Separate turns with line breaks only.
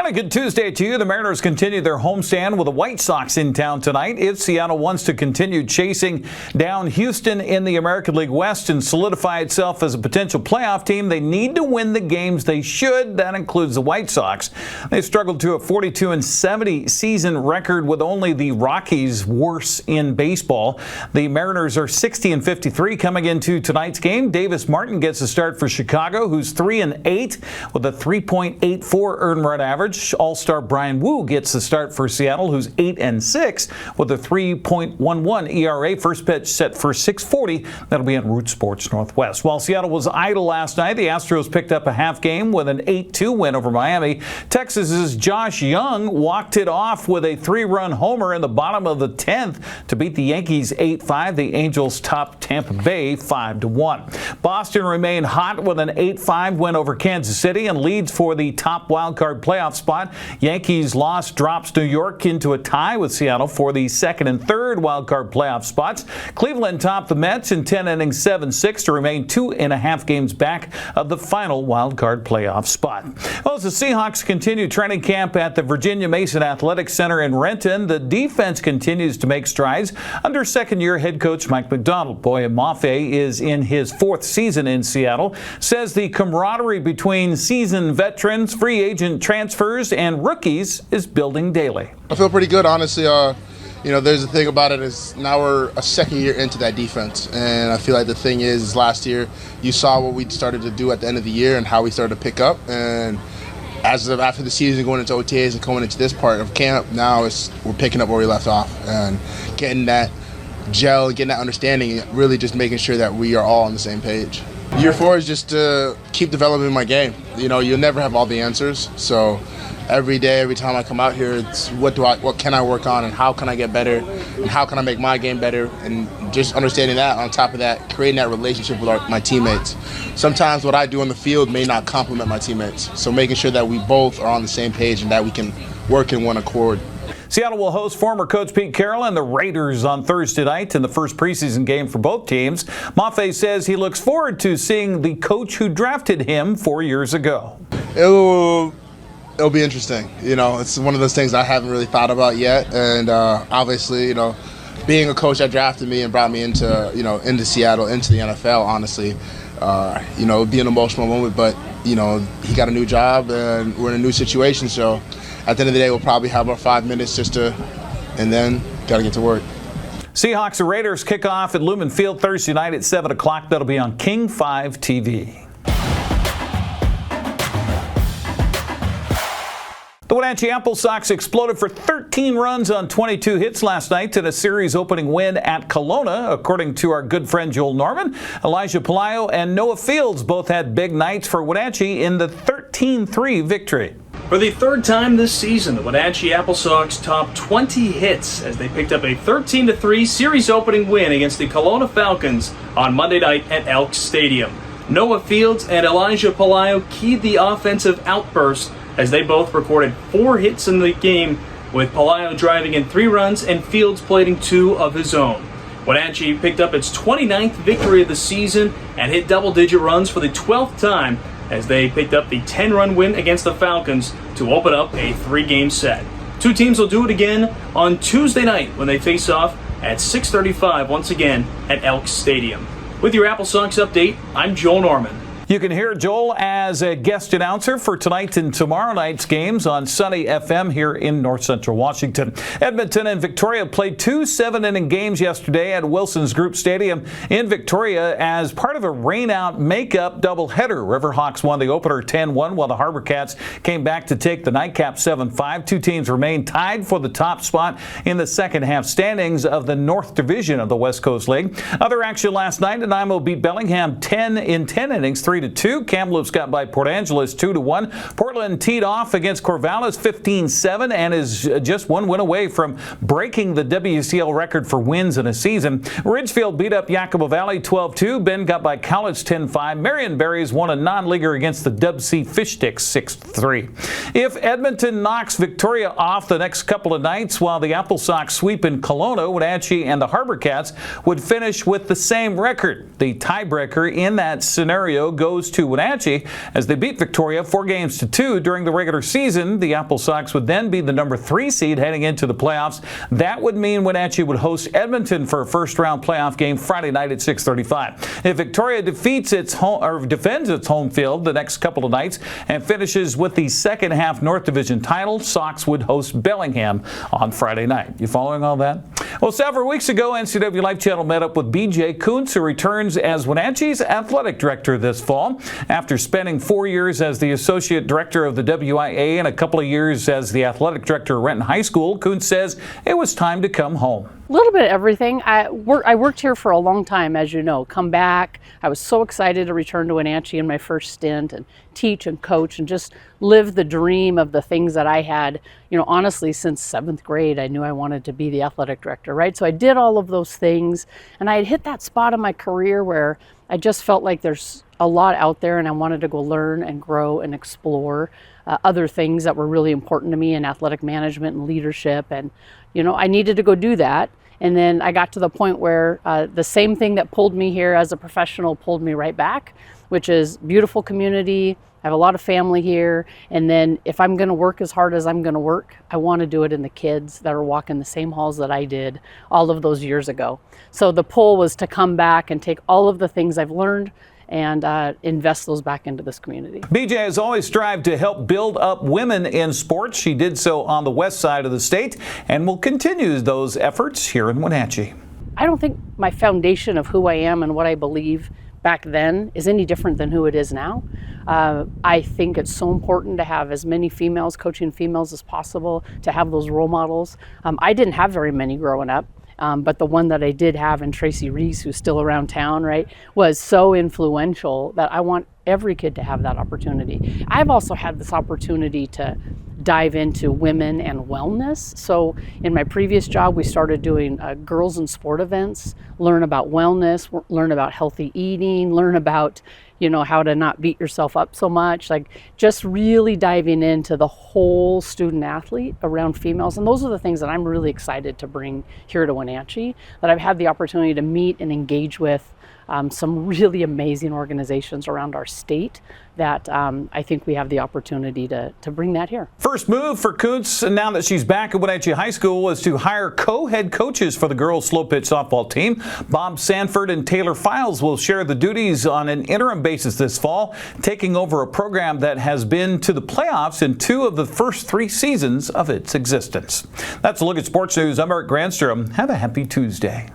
And a good Tuesday to you. The Mariners continue their homestand with the White Sox in town tonight. If Seattle wants to continue chasing down Houston in the American League West and solidify itself as a potential playoff team, they need to win the games they should. That includes the White Sox. They struggled to a 42-70 season record with only the Rockies worse in baseball. The Mariners are 60-53 coming into tonight's game. Davis Martin gets a start for Chicago, who's 3-8 with a 3.84 earned run average. All-star Brian Wu gets the start for Seattle, who's 8-6 with a 3.11 ERA. First pitch set for 6:40. That'll be on Root Sports Northwest. While Seattle was idle last night, the Astros picked up a half game with an 8-2 win over Miami. Texas's Josh Young walked it off with a 3-run homer in the bottom of the 10th to beat the Yankees 8-5. The Angels topped Tampa Bay 5-1. Boston remained hot with an 8-5 win over Kansas City and leads for the top wildcard playoff spot. Yankees loss drops New York into a tie with Seattle for the second and third wildcard playoff spots. Cleveland topped the Mets in 10 innings 7-6 to remain 2.5 games back of the final wildcard playoff spot. Well, as the Seahawks continue training camp at the Virginia Mason Athletic Center in Renton, the defense continues to make strides under second-year head coach Mike McDonald. Boye Mafe is in his 4th season in Seattle, says the camaraderie between seasoned veterans, free agent transfers, and rookies is building daily.
I feel pretty good, honestly. There's the thing about it is now we're a second year into that defense, and I feel like the thing is last year you saw what we started to do at the end of the year and how we started to pick up, and after the season going into OTAs and going into this part of camp, now we're picking up where we left off and getting that gel, getting that understanding, really just making sure that we are all on the same page. Year 4 is just to keep developing my game. You'll never have all the answers, so every day, every time I come out here, it's what can I work on and how can I get better and how can I make my game better, and just understanding that. On top of that, creating that relationship with my teammates. Sometimes what I do on the field may not complement my teammates, so making sure that we both are on the same page and that we can work in one accord.
Seattle will host former coach Pete Carroll and the Raiders on Thursday night in the first preseason game for both teams. Mafe says he looks forward to seeing the coach who drafted him 4 years ago.
It'll be interesting. It's one of those things I haven't really thought about yet, and obviously, being a coach that drafted me and brought me into Seattle, into the NFL, honestly, it would be an emotional moment, but he got a new job and we're in a new situation, so at the end of the day, we'll probably have our 5 minutes and then got to get to work.
Seahawks and Raiders kick off at Lumen Field Thursday night at 7 o'clock. That'll be on King 5 TV. The Wenatchee AppleSox exploded for 13 runs on 22 hits last night in a series-opening win at Kelowna. According to our good friend Joel Norman, Elijah Pelayo and Noah Fields both had big nights for Wenatchee in the 13-3 victory.
For the third time this season, the Wenatchee AppleSox topped 20 hits as they picked up a 13-3 series-opening win against the Kelowna Falcons on Monday night at Elks Stadium. Noah Fields and Elijah Pelayo keyed the offensive outburst as they both recorded 4 hits in the game, with Pelayo driving in 3 runs and Fields plating 2 of his own. Wenatchee picked up its 29th victory of the season and hit double-digit runs for the 12th time as they picked up the 10-run win against the Falcons to open up a 3-game set. 2 teams will do it again on Tuesday night when they face off at 6:35 once again at Elks Stadium. With your AppleSox update, I'm Joel Norman.
You can hear Joel as a guest announcer for tonight and tomorrow night's games on Sunny FM here in North Central Washington. Edmonton and Victoria played 2 7-inning games yesterday at Wilson's Group Stadium in Victoria as part of a rain-out makeup doubleheader. Riverhawks won the opener 10-1 while the Harbor Cats came back to take the nightcap 7-5. 2 teams remain tied for the top spot in the second half standings of the North Division of the West Coast League. Other action last night, Nanaimo beat Bellingham 10 in 10 innings, 3-2. Kamloops got by Port Angeles 2-1. Portland teed off against Corvallis 15-7 and is just 1 win away from breaking the WCL record for wins in a season. Ridgefield beat up Yakima Valley 12-2. Bend got by Cowlitz 10-5. Marion Berries won a non-leaguer against the Dub C Fish Sticks 6-3. If Edmonton knocks Victoria off the next couple of nights while the AppleSox sweep in Kelowna, Wenatchee and the Harbor Cats would finish with the same record. The tiebreaker in that scenario goes goes to Wenatchee as they beat Victoria 4-2 during the regular season. The AppleSox would then be the number 3 seed heading into the playoffs. That would mean Wenatchee would host Edmonton for a first-round playoff game Friday night at 6:35. If Victoria defends its home field the next couple of nights and finishes with the second half North Division title, Sox would host Bellingham on Friday night. You following all that? Well, several weeks ago, NCWLIFE Channel met up with BJ Kuntz, who returns as Wenatchee's athletic director this fall. After spending 4 years as the associate director of the WIA and a couple of years as the athletic director at Renton High School, Kuntz says it was time to come home.
A little bit of everything. I worked here for a long time, as you know. Come back. I was so excited to return to Wenatchee in my first stint and teach and coach and just live the dream of the things that I had, honestly, since 7th grade. I knew I wanted to be the athletic director, right? So I did all of those things, and I had hit that spot in my career where I just felt like there's a lot out there, and I wanted to go learn and grow and explore other things that were really important to me in athletic management and leadership. And, I needed to go do that. And then I got to the point where the same thing that pulled me here as a professional pulled me right back, which is beautiful community. I have a lot of family here. And then if I'm going to work as hard as I'm going to work, I want to do it in the kids that are walking the same halls that I did all of those years ago. So the pull was to come back and take all of the things I've learned and invest those back into this community.
BJ has always strived to help build up women in sports. She did so on the west side of the state and will continue those efforts here in Wenatchee.
I don't think my foundation of who I am and what I believe back then is any different than who it is now. I think it's so important to have as many females, coaching females as possible, to have those role models. I didn't have very many growing up. But the one that I did have in Tracy Reese, who's still around town, right, was so influential that I want every kid to have that opportunity. I've also had this opportunity to dive into women and wellness. So in my previous job, we started doing girls in sport events, learn about wellness, learn about healthy eating, learn about how to not beat yourself up so much, like just really diving into the whole student athlete around females. And those are the things that I'm really excited to bring here to Wenatchee, that I've had the opportunity to meet and engage with some really amazing organizations around our state that I think we have the opportunity to bring that here.
First move for Kuntz, now that she's back at Wenatchee High School, was to hire co-head coaches for the girls' slow pitch softball team. Bob Sanford and Taylor Files will share the duties on an interim basis this fall, taking over a program that has been to the playoffs in 2 of the first 3 seasons of its existence. That's a look at sports news. I'm Eric Granstrom. Have a happy Tuesday.